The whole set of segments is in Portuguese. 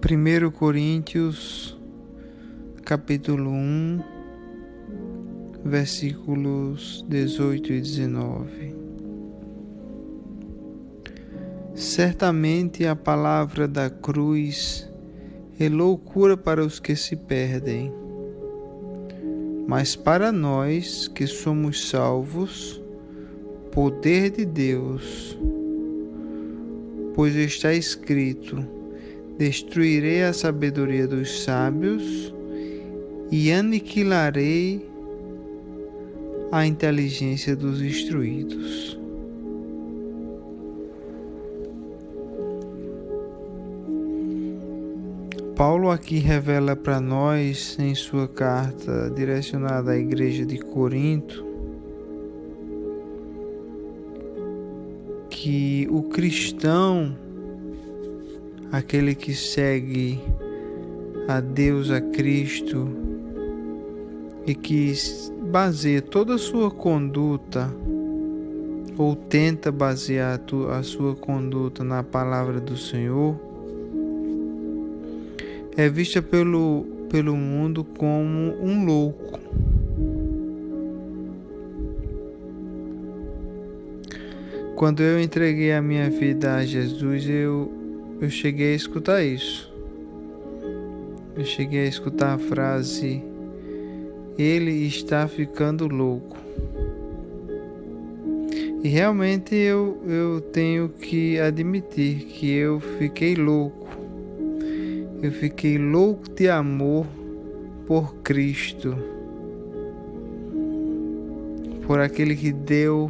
1 Coríntios, capítulo 1, versículos 18 e 19. Certamente a palavra da cruz é loucura para os que se perdem, mas para nós que somos salvos, poder de Deus, pois está escrito: destruirei a sabedoria dos sábios e aniquilarei a inteligência dos instruídos. Paulo aqui revela para nós, em sua carta direcionada à igreja de Corinto, que o cristão, aquele que segue a Deus, a Cristo, e que baseia toda a sua conduta, ou tenta basear a sua conduta na palavra do Senhor, é vista pelo mundo como um louco. Quando eu entreguei a minha vida a Jesus, eu cheguei a escutar isso. Eu cheguei a escutar a frase: ele está ficando louco. E realmente eu tenho que admitir que eu fiquei louco. Eu fiquei louco de amor por Cristo, por aquele que deu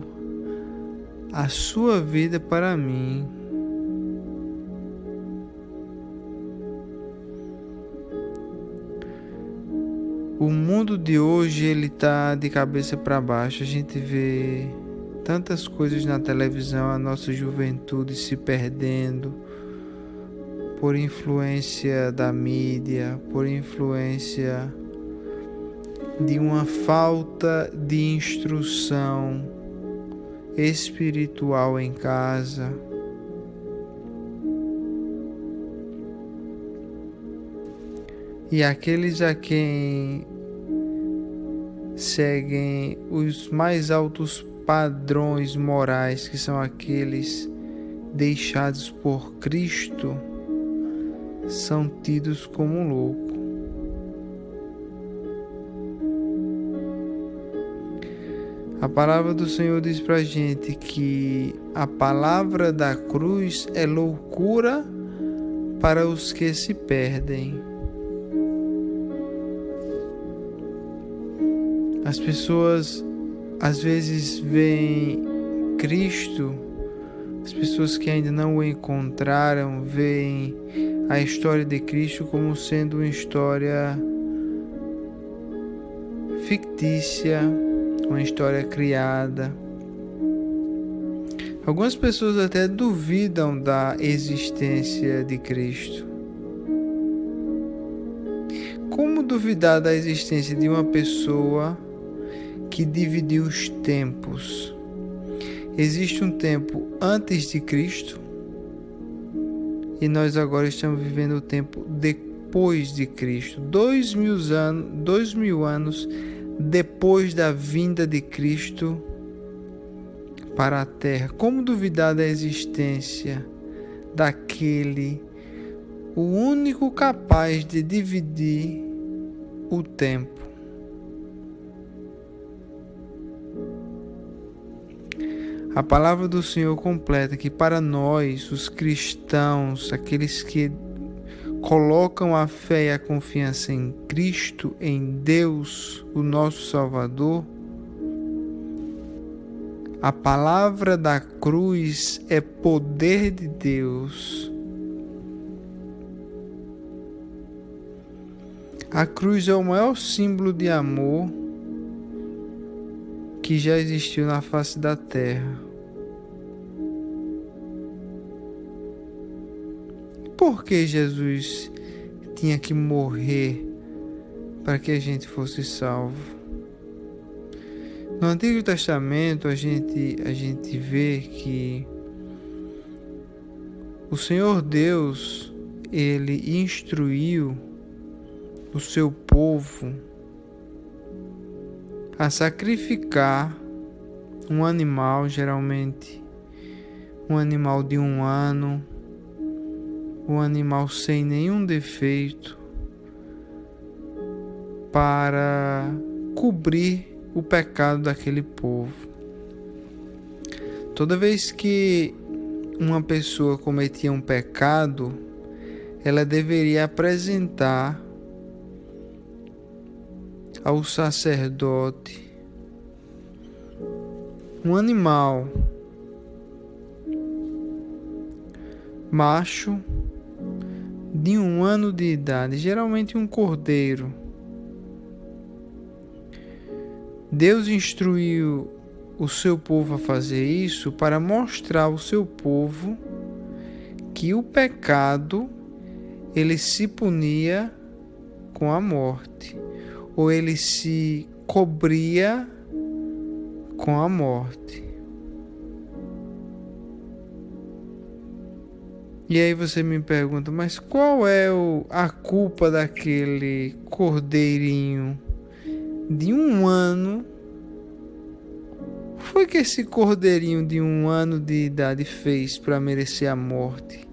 a sua vida para mim. O mundo de hoje, ele tá de cabeça para baixo. A gente vê tantas coisas na televisão, a nossa juventude se perdendo por influência da mídia, por influência de uma falta de instrução espiritual em casa. E aqueles a quem seguem os mais altos padrões morais, que são aqueles deixados por Cristo, são tidos como louco. A palavra do Senhor diz pra gente que a palavra da cruz é loucura para os que se perdem. As pessoas às vezes veem Cristo, as pessoas que ainda não o encontraram, veem a história de Cristo como sendo uma história fictícia, uma história criada. Algumas pessoas até duvidam da existência de Cristo. Como duvidar da existência de uma pessoa que dividiu os tempos? Existe um tempo antes de Cristo e nós agora estamos vivendo o tempo depois de Cristo. 2000 anos depois da vinda de Cristo para a Terra. Como duvidar da existência daquele, o único capaz de dividir o tempo? A palavra do Senhor completa que para nós, os cristãos, aqueles que colocam a fé e a confiança em Cristo, em Deus, o nosso Salvador, a palavra da cruz é poder de Deus. A cruz é o maior símbolo de amor que já existiu na face da terra. Por que Jesus tinha que morrer para que a gente fosse salvo? No Antigo Testamento a gente vê que o Senhor Deus, ele instruiu o seu povo a sacrificar um animal, geralmente um animal de 1 ano, um animal sem nenhum defeito, para cobrir o pecado daquele povo. Toda vez que uma pessoa cometia um pecado, ela deveria apresentar ao sacerdote um animal macho de 1 ano de idade, geralmente um cordeiro. Deus instruiu o seu povo a fazer isso para mostrar ao seu povo que o pecado ele se punia com a morte, ou ele se cobria com a morte. E aí você me pergunta, mas qual é a culpa daquele cordeirinho de 1 ano? Foi que esse cordeirinho de 1 ano de idade fez para merecer a morte?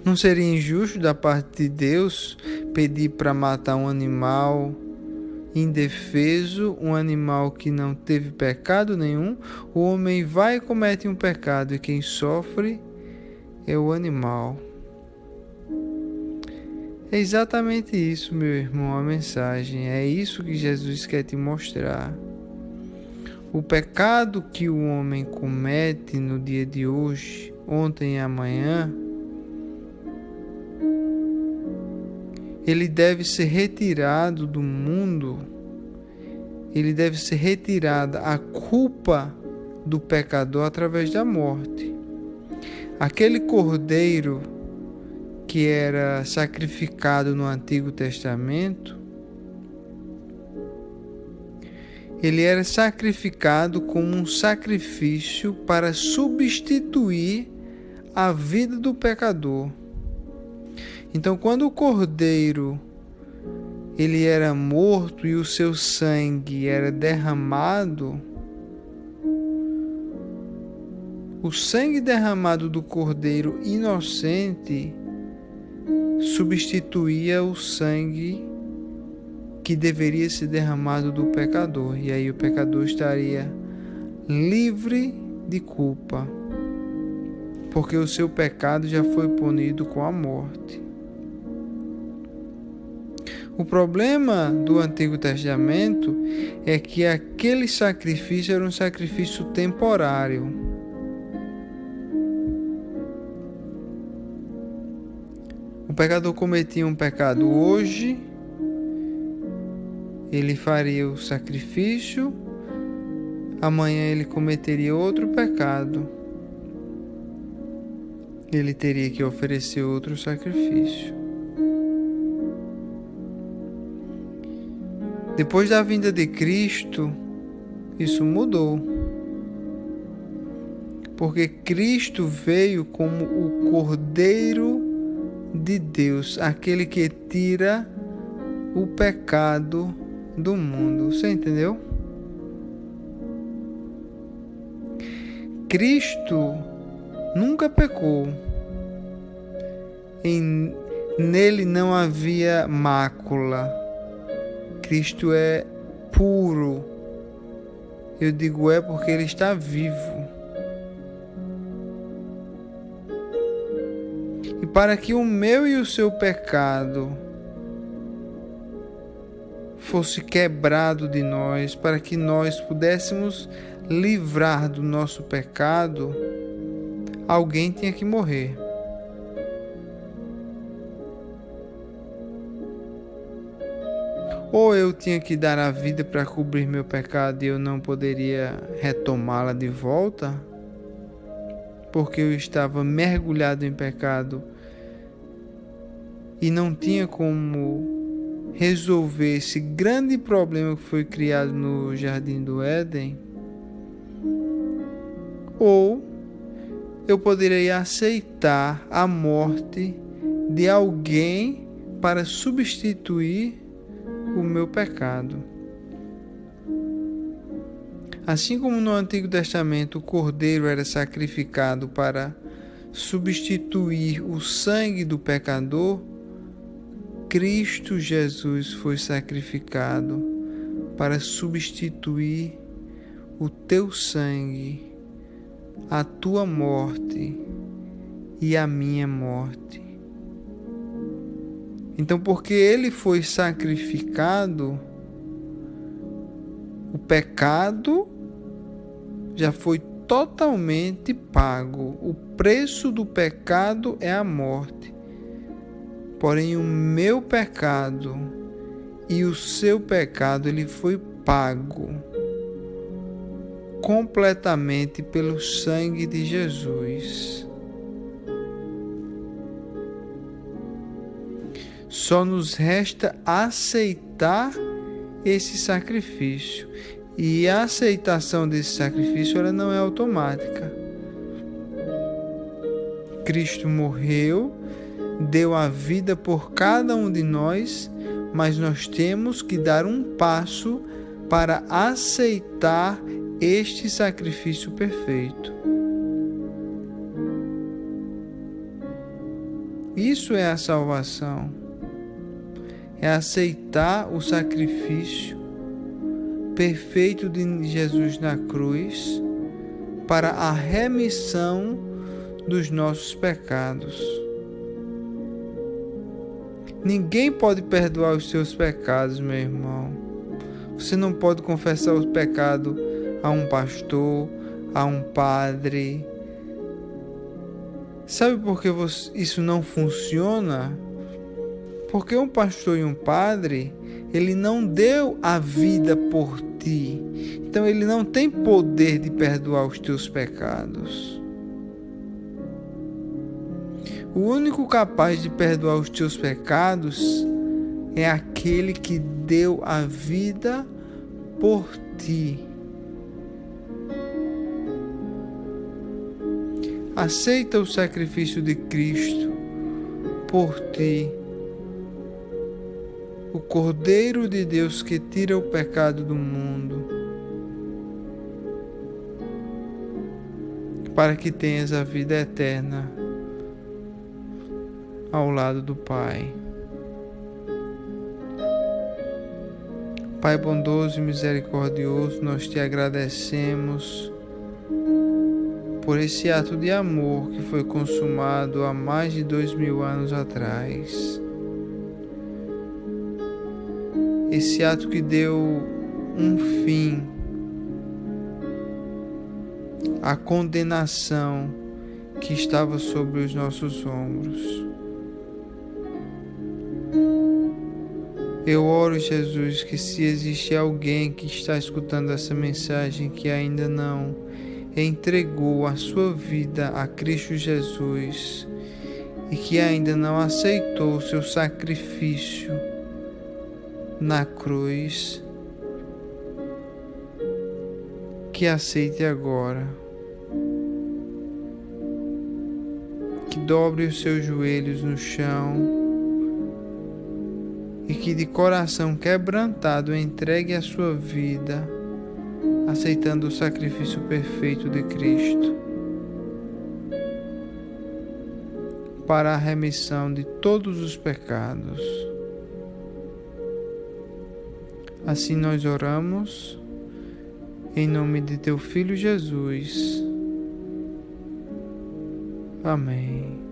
Não seria injusto da parte de Deus pedir para matar um animal indefeso, um animal que não teve pecado nenhum? O homem vai e comete um pecado e quem sofre é o animal. É exatamente isso, meu irmão, a mensagem. É isso que Jesus quer te mostrar. O pecado que o homem comete no dia de hoje, ontem e amanhã, ele deve ser retirado do mundo, ele deve ser retirada a culpa do pecador através da morte. Aquele cordeiro que era sacrificado no Antigo Testamento, ele era sacrificado como um sacrifício para substituir a vida do pecador. Então, quando o cordeiro ele era morto e o seu sangue era derramado, o sangue derramado do cordeiro inocente substituía o sangue que deveria ser derramado do pecador. E aí o pecador estaria livre de culpa, porque o seu pecado já foi punido com a morte. O problema do Antigo Testamento é que aquele sacrifício era um sacrifício temporário. O pecador cometia um pecado hoje, ele faria o sacrifício, amanhã ele cometeria outro pecado. Ele teria que oferecer outro sacrifício. Depois da vinda de Cristo, isso mudou. Porque Cristo veio como o Cordeiro de Deus, aquele que tira o pecado do mundo. Você entendeu? Cristo nunca pecou. Nele não havia mácula. Cristo é puro. Eu digo porque ele está vivo. E para que o meu e o seu pecado fosse quebrado de nós, para que nós pudéssemos livrar do nosso pecado, alguém tinha que morrer. Ou eu tinha que dar a vida para cobrir meu pecado e eu não poderia retomá-la de volta, porque eu estava mergulhado em pecado e não tinha como resolver esse grande problema que foi criado no Jardim do Éden. Ou eu poderia aceitar a morte de alguém para substituir o meu pecado. Assim como no Antigo Testamento o cordeiro era sacrificado para substituir o sangue do pecador, Cristo Jesus foi sacrificado para substituir o teu sangue, a tua morte e a minha morte. Então, porque ele foi sacrificado, o pecado já foi totalmente pago. O preço do pecado é a morte. Porém, o meu pecado e o seu pecado, ele foi pago completamente pelo sangue de Jesus. Só nos resta aceitar esse sacrifício. E a aceitação desse sacrifício, ela não é automática. Cristo morreu, deu a vida por cada um de nós, mas nós temos que dar um passo para aceitar este sacrifício perfeito. Isso é a salvação. É aceitar o sacrifício perfeito de Jesus na cruz para a remissão dos nossos pecados. Ninguém pode perdoar os seus pecados, meu irmão. Você não pode confessar o pecado a um pastor, a um padre. Sabe por que isso não funciona? Porque um pastor e um padre, ele não deu a vida por ti. Então ele não tem poder de perdoar os teus pecados. O único capaz de perdoar os teus pecados é aquele que deu a vida por ti. Aceita o sacrifício de Cristo por ti. O Cordeiro de Deus que tira o pecado do mundo, para que tenhas a vida eterna ao lado do Pai. Pai bondoso e misericordioso, nós te agradecemos por esse ato de amor que foi consumado há mais de 2000 anos atrás. Esse ato que deu um fim à condenação que estava sobre os nossos ombros. Eu oro, Jesus, que se existe alguém que está escutando essa mensagem que ainda não entregou a sua vida a Cristo Jesus e que ainda não aceitou o seu sacrifício na cruz, que aceite agora, que dobre os seus joelhos no chão e que de coração quebrantado entregue a sua vida, aceitando o sacrifício perfeito de Cristo para a remissão de todos os pecados. Assim nós oramos, em nome de teu Filho Jesus. Amém.